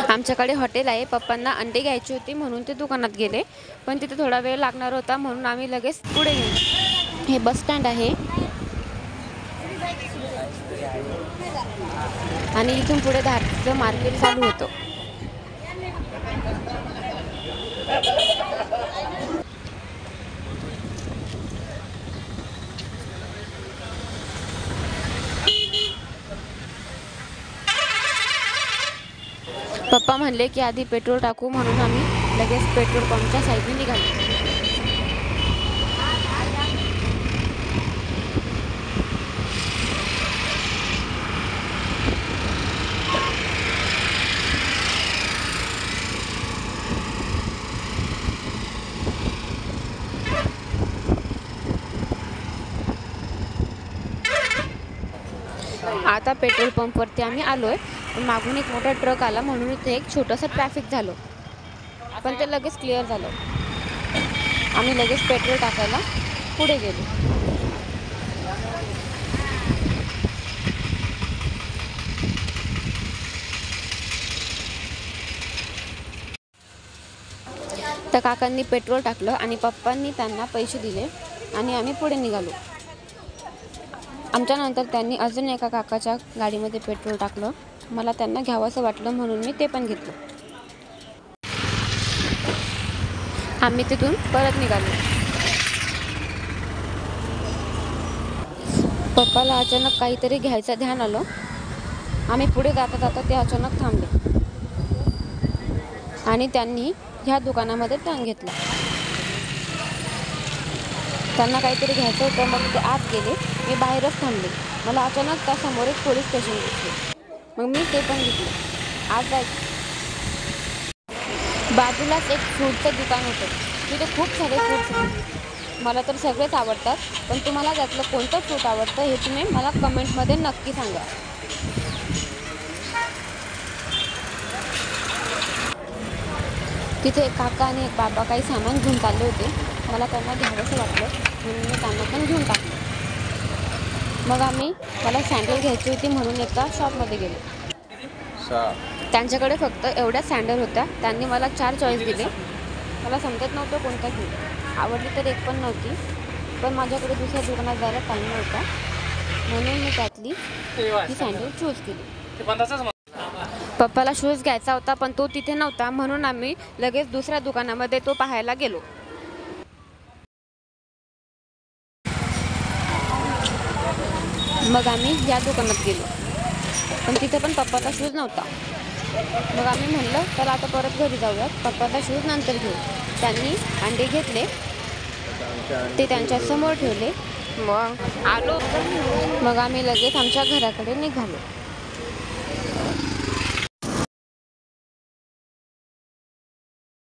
आमच्याकडे हॉटेल आहे. पप्पांना अंडे घ्यायची होती म्हणून ते दुकानात गेले, पण तिथे थोडा वेळ लागणार होता म्हणून आम्ही लगेच पुढे गेलो. हे बस स्टँड आहे आणि इथून पुढे धारचं मार्केट चालू होतं. पप्पा म्हणले की आधी पेट्रोल टाकू म्हणून आम्ही लगेच पेट्रोल पंपच्या साईडने निघालो. आता पेट्रोल पंपवरती आम्ही आलोय. मागून एक मोठा ट्रक आला म्हणून इथे एक छोटंसं ट्रॅफिक झालं, पण ते लगेच क्लिअर झालं. आम्ही लगेच पेट्रोल टाकायला पुढे गेलो. त्या काकांनी पेट्रोल टाकलं आणि पप्पांनी त्यांना पैसे दिले आणि आम्ही पुढे निघालो. आमच्यानंतर त्यांनी अजून एका काकाच्या गाडीमध्ये पेट्रोल टाकलं. मला त्यांना घ्यावंसं वाटलं म्हणून मी ते पण घेतलं. आम्ही तिथून परत निघालो. पप्पाला अचानक काहीतरी घ्यायचं ध्यान आलं. आम्ही पुढे जाता जाता ते अचानक थांबले आणि त्यांनी ह्या दुकानामध्ये टर्न घेतला. त्यांना काहीतरी घ्यायचं होतं, मग ते आत गेले. मी बाहेरच थांबले. मला अचानक त्यासमोर एक पोलीस स्टेशन दिसले. मग मी ते पण घेतलं. आत जायचं. बाजूलाच एक फ्रूटचं दुकान होतं. तिथे खूप सारे फ्रूट्स होते. मला तर सगळेच आवडतात, पण तुम्हाला त्यातलं कोणतं फ्रूट आवडतं हे तुम्ही मला कमेंटमध्ये नक्की सांगा. तिथे एक काका आणि एक बाबा काही सामान घेऊन चालले होते. मला त्यांना घ्यावंसं वाटलं म्हणून मी त्यांना पण घेऊन टाकलं. मग मला सँडल घ्यायची होती म्हणून एका शॉपमध्ये गेलो. त्यांच्याकडे फक्त एवढ्या सँडल होत्या. त्यांनी मला 4 चॉईस दिले. मला समजत नव्हतं कोणता घेऊ. आवडली तर एक पण नव्हती, पण माझ्याकडे दुसऱ्या दुकानात जायला टाईम नव्हता म्हणून मी त्यातली ही सँडल चूज केली. पप्पाला शूज घ्यायचा होता, पण तो तिथे नव्हता म्हणून आम्ही लगेच दुसऱ्या दुकानामध्ये तो पाहायला गेलो. मग आम्ही या दुकानात गेलो, पण तिथे पण पप्पाचा शूज नव्हता. मग आम्ही म्हणलं तर आता परत घरी जाऊयात, पप्पाचा शूज नंतर घेऊ. त्यांनी अंडे घेतले, ते त्यांच्या समोर ठेवले. मग आलो. मग आम्ही लगेच आमच्या घराकडे निघालो.